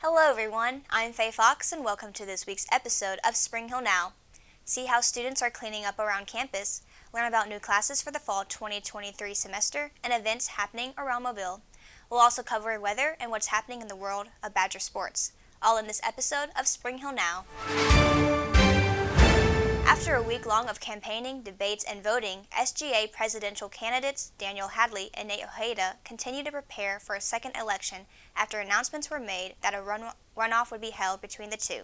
Hello everyone, I'm Faye Fox and welcome to this week's episode of Spring Hill Now. See how students are cleaning up around campus, learn about new classes for the fall 2023 semester, and events happening around Mobile. We'll also cover weather and what's happening in the world of Badger sports, all in this episode of Spring Hill Now. After a week long of campaigning, debates, and voting, SGA presidential candidates Daniel Hadley and Nate Ojeda continue to prepare for a second election after announcements were made that a runoff would be held between the two.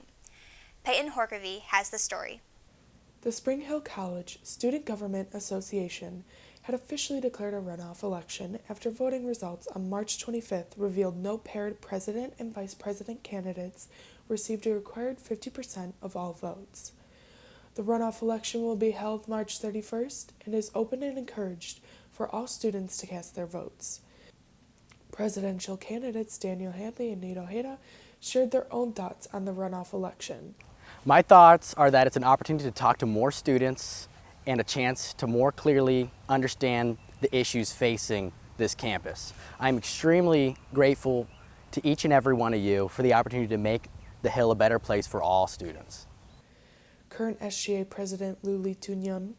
Peyton Horkovy has the story. The Spring Hill College Student Government Association had officially declared a runoff election after voting results on March 25th revealed no paired president and vice president candidates received a required 50% of all votes. The runoff election will be held March 31st and is open and encouraged for all students to cast their votes. Presidential candidates Daniel Hadley and Nate Ojeda shared their own thoughts on the runoff election. My thoughts are that it's an opportunity to talk to more students and a chance to more clearly understand the issues facing this campus. I'm extremely grateful to each and every one of you for the opportunity to make the Hill a better place for all students. Current SGA President Luli Tunyon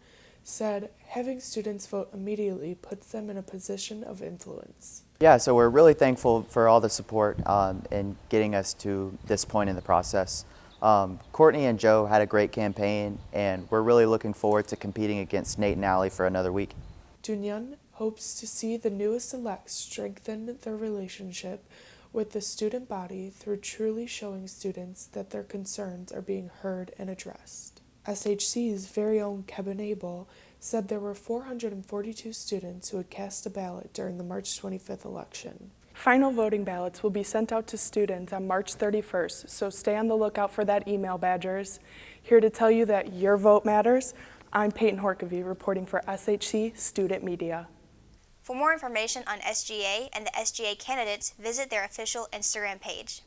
said having students vote immediately puts them in a position of influence. Yeah, so we're really thankful for all the support in getting us to this point in the process. Courtney and Joe had a great campaign, and we're really looking forward to competing against Nate and Allie for another week. Tunyon hopes to see the newest elects strengthen their relationship with the student body through truly showing students that their concerns are being heard and addressed. SHC's very own Kevin Abel said there were 442 students who had cast a ballot during the March 25th election. Final voting ballots will be sent out to students on March 31st, so stay on the lookout for that email, Badgers. Here to tell you that your vote matters, I'm Peyton Horkovy reporting for SHC Student Media. For more information on SGA and the SGA candidates, visit their official Instagram page.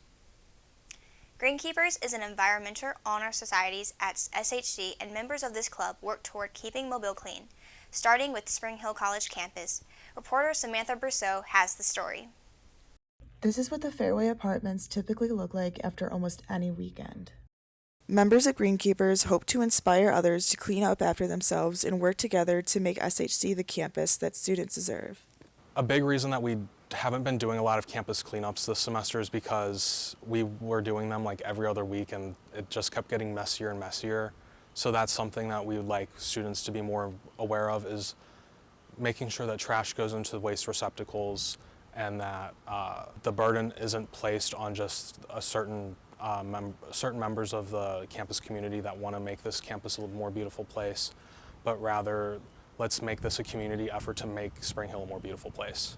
Greenkeepers is an environmental honor society at SHC, and members of this club work toward keeping Mobile clean, starting with Spring Hill College campus. Reporter Samantha Brousseau has the story. This is what the Fairway apartments typically look like after almost any weekend. Members of Greenkeepers hope to inspire others to clean up after themselves and work together to make SHC the campus that students deserve. A big reason that we haven't been doing a lot of campus cleanups this semester is because we were doing them like every other week, and it just kept getting messier and messier. So that's something that we would like students to be more aware of, is making sure that trash goes into the waste receptacles, and that the burden isn't placed on just a certain members of the campus community that want to make this campus a little more beautiful place, but rather let's make this a community effort to make Spring Hill a more beautiful place.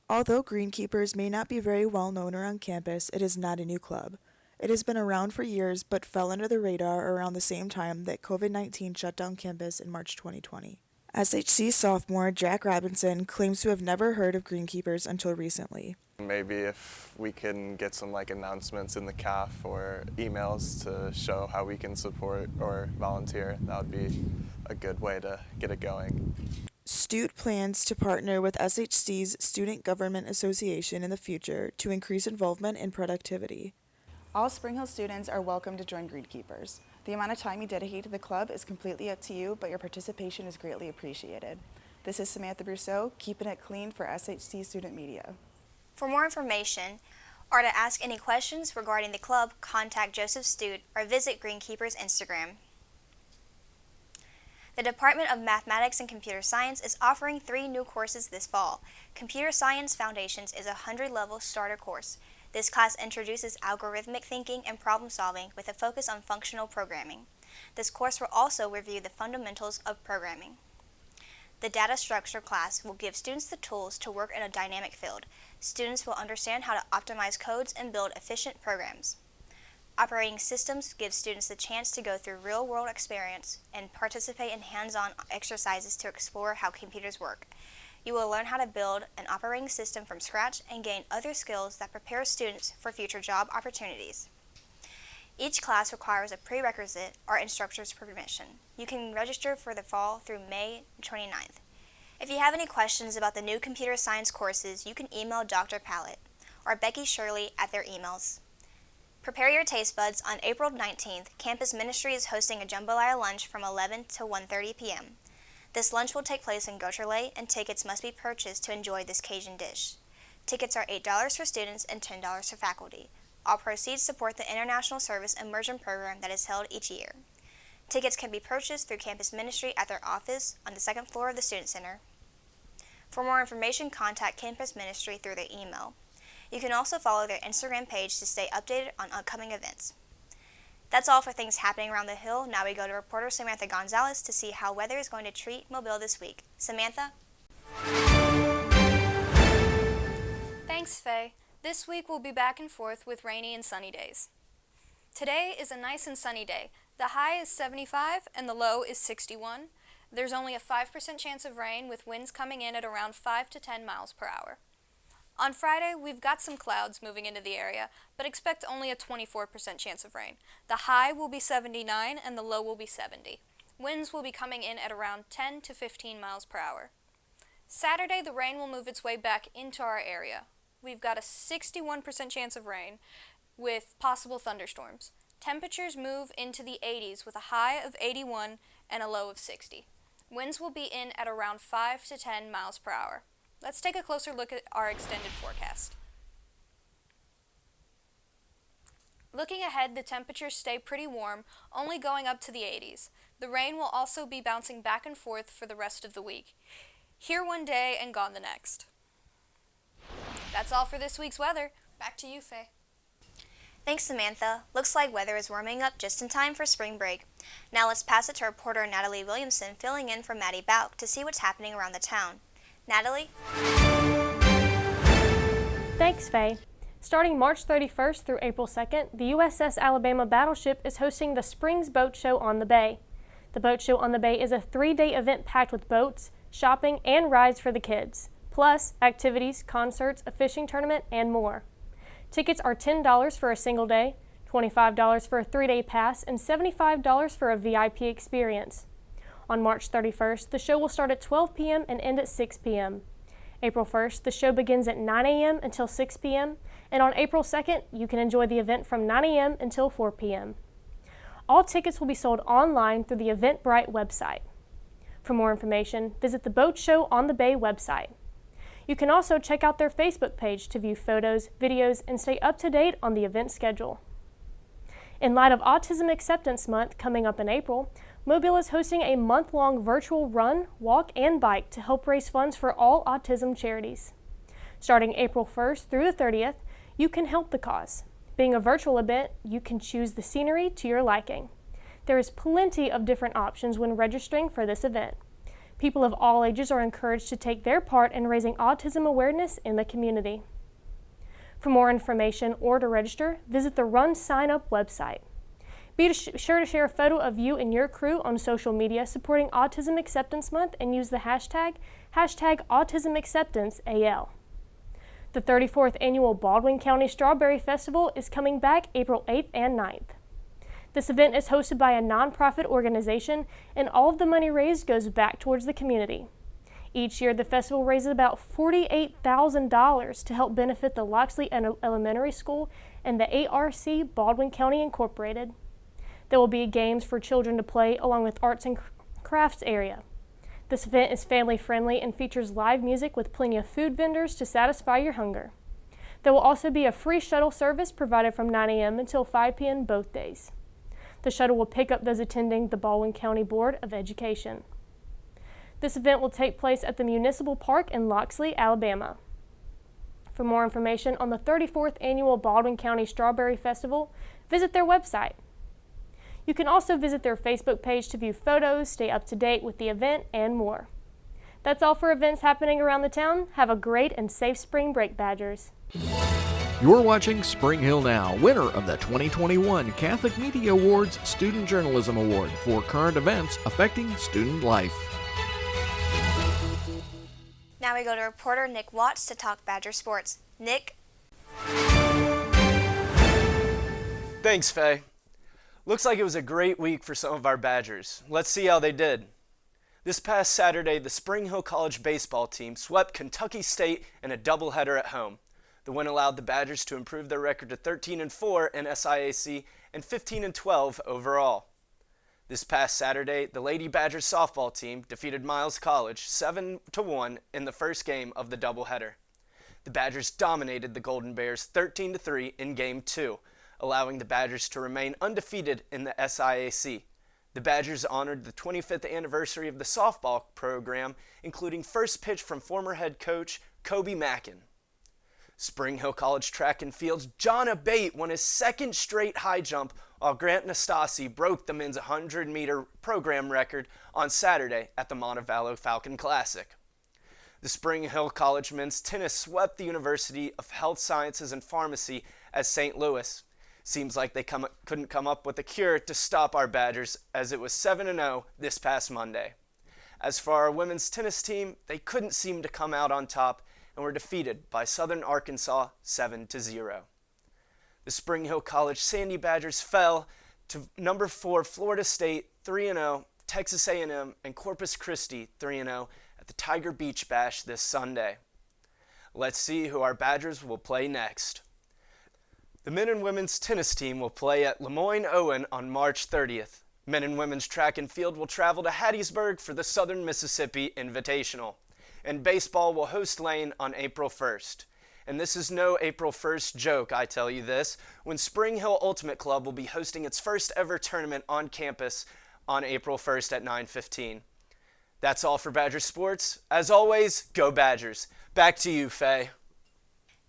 Although Greenkeepers may not be very well known around campus, it is not a new club. It has been around for years but fell under the radar around the same time that COVID-19 shut down campus in March 2020. SHC sophomore Jack Robinson claims to have never heard of Greenkeepers until recently. Maybe if we can get some announcements in the CAF or emails to show how we can support or volunteer, that would be a good way to get it going. Stute plans to partner with SHC's Student Government Association in the future to increase involvement and productivity. All Spring Hill students are welcome to join Greenkeepers. The amount of time you dedicate to the club is completely up to you, but your participation is greatly appreciated. This is Samantha Brousseau, keeping it clean for SHC Student Media. For more information or to ask any questions regarding the club, contact Joseph Stute or visit Greenkeepers' Instagram. The Department of Mathematics and Computer Science is offering 3 new courses this fall. Computer Science Foundations is a 100-level starter course. This class introduces algorithmic thinking and problem solving with a focus on functional programming. This course will also review the fundamentals of programming. The data structure class will give students the tools to work in a dynamic field. Students will understand how to optimize codes and build efficient programs. Operating systems gives students the chance to go through real-world experience and participate in hands-on exercises to explore how computers work. You will learn how to build an operating system from scratch and gain other skills that prepare students for future job opportunities. Each class requires a prerequisite or instructor's permission. You can register for the fall through May 29th. If you have any questions about the new computer science courses, you can email Dr. Pallett or Becky Shirley at their emails. Prepare your taste buds. On April 19th, Campus Ministry is hosting a jambalaya lunch from 11 to 1:30 p.m. This lunch will take place in Gocherley, and tickets must be purchased to enjoy this Cajun dish. Tickets are $8 for students and $10 for faculty. All proceeds support the International Service Immersion Program that is held each year. Tickets can be purchased through Campus Ministry at their office on the second floor of the Student Center. For more information, contact Campus Ministry through their email. You can also follow their Instagram page to stay updated on upcoming events. That's all for things happening around the Hill. Now we go to reporter Samantha Gonzalez to see how weather is going to treat Mobile this week. Samantha? Thanks, Faye. This week we'll be back and forth with rainy and sunny days. Today is a nice and sunny day. The high is 75 and the low is 61. There's only a 5% chance of rain, with winds coming in at around 5 to 10 miles per hour. On Friday, we've got some clouds moving into the area, but expect only a 24% chance of rain. The high will be 79 and the low will be 70. Winds will be coming in at around 10 to 15 miles per hour. Saturday, the rain will move its way back into our area. We've got a 61% chance of rain with possible thunderstorms. Temperatures move into the 80s with a high of 81 and a low of 60. Winds will be in at around 5 to 10 miles per hour. Let's take a closer look at our extended forecast. Looking ahead, the temperatures stay pretty warm, only going up to the 80s. The rain will also be bouncing back and forth for the rest of the week. Here one day and gone the next. That's all for this week's weather. Back to you, Faye. Thanks, Samantha. Looks like weather is warming up just in time for spring break. Now let's pass it to reporter Natalie Williamson, filling in for Maddie Bauk to see what's happening around the town. Natalie? Thanks, Faye. Starting March 31st through April 2nd, the USS Alabama battleship is hosting the Springs Boat Show on the Bay. The Boat Show on the Bay is a 3-day event packed with boats, shopping, and rides for the kids, plus activities, concerts, a fishing tournament, and more. Tickets are $10 for a single day, $25 for a 3-day pass, and $75 for a VIP experience. On March 31st, the show will start at 12 p.m. and end at 6 p.m. April 1st, the show begins at 9 a.m. until 6 p.m., and on April 2nd, you can enjoy the event from 9 a.m. until 4 p.m. All tickets will be sold online through the Eventbrite website. For more information, visit the Boat Show on the Bay website. You can also check out their Facebook page to view photos, videos, and stay up to date on the event schedule. In light of Autism Acceptance Month coming up in April, Mobile is hosting a month-long virtual run, walk, and bike to help raise funds for all autism charities. Starting April 1st through the 30th, you can help the cause. Being a virtual event, you can choose the scenery to your liking. There is plenty of different options when registering for this event. People of all ages are encouraged to take their part in raising autism awareness in the community. For more information or to register, visit the Run Sign Up website. Be sure to share a photo of you and your crew on social media supporting Autism Acceptance Month and use the hashtag #AutismAcceptanceAL. The 34th Annual Baldwin County Strawberry Festival is coming back April 8th and 9th. This event is hosted by a nonprofit organization, and all of the money raised goes back towards the community. Each year, the festival raises about $48,000 to help benefit the Loxley Elementary School and the ARC Baldwin County Incorporated. There will be games for children to play along with arts and crafts area. This event is family friendly and features live music with plenty of food vendors to satisfy your hunger. There will also be a free shuttle service provided from 9 a.m. until 5 p.m. both days. The shuttle will pick up those attending the Baldwin County Board of Education. This event will take place at the Municipal Park in Loxley, Alabama. For more information on the 34th Annual Baldwin County Strawberry Festival, visit their website. You can also visit their Facebook page to view photos, stay up to date with the event, and more. That's all for events happening around the town. Have a great and safe spring break, Badgers. You're watching Spring Hill Now, winner of the 2021 Catholic Media Awards Student Journalism Award for current events affecting student life. Now we go to reporter Nick Watts to talk Badger sports. Nick? Thanks, Faye. Looks like it was a great week for some of our Badgers. Let's see how they did. This past Saturday, the Spring Hill College baseball team swept Kentucky State in a doubleheader at home. The win allowed the Badgers to improve their record to 13-4 in SIAC and 15-12 overall. This past Saturday, the Lady Badgers softball team defeated Miles College 7-1 in the first game of the doubleheader. The Badgers dominated the Golden Bears 13-3 in Game 2, allowing the Badgers to remain undefeated in the SIAC. The Badgers honored the 25th anniversary of the softball program, including first pitch from former head coach Kobe Mackin. Spring Hill College track and field's John Abate won his second straight high jump, while Grant Nastasi broke the men's 100-meter program record on Saturday at the Montevallo Falcon Classic. The Spring Hill College men's tennis swept the University of Health Sciences and Pharmacy at St. Louis. Seems like they couldn't come up with a cure to stop our Badgers, as it was 7-0 this past Monday. As for our women's tennis team, they couldn't seem to come out on top and were defeated by Southern Arkansas 7-0. The Spring Hill College Sandy Badgers fell to number 4 Florida State 3-0, Texas A&M, and Corpus Christi 3-0 at the Tiger Beach Bash this Sunday. Let's see who our Badgers will play next. The men and women's tennis team will play at Lemoyne-Owen on March 30th. Men and women's track and field will travel to Hattiesburg for the Southern Mississippi Invitational. And baseball will host Lane on April 1st. And this is no April 1st joke, I tell you this, when Spring Hill Ultimate Club will be hosting its first ever tournament on campus on April 1st at 9:15. That's all for Badger Sports. As always, go Badgers. Back to you, Faye.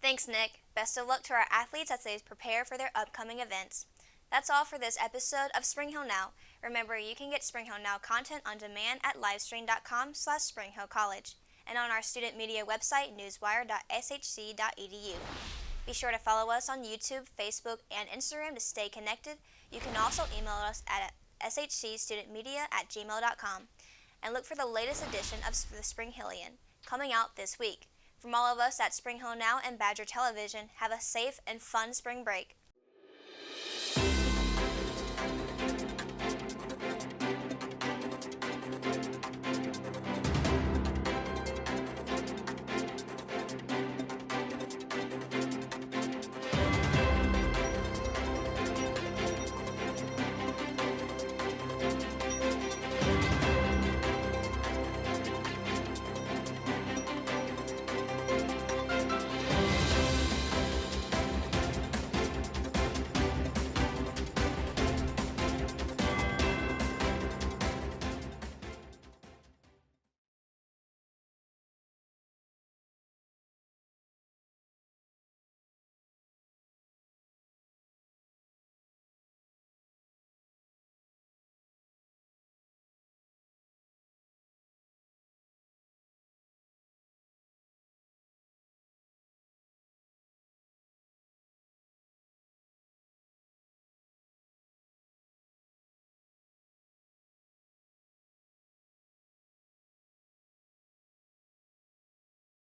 Thanks, Nick. Best of luck to our athletes as they prepare for their upcoming events. That's all for this episode of Spring Hill Now. Remember, you can get Spring Hill Now content on demand at livestream.com/springhillcollege and on our student media website, newswire.shc.edu. Be sure to follow us on YouTube, Facebook, and Instagram to stay connected. You can also email us at shcstudentmedia@gmail.com and look for the latest edition of the Spring Hillian coming out this week. From all of us at Spring Hill Now and Badger Television, have a safe and fun spring break.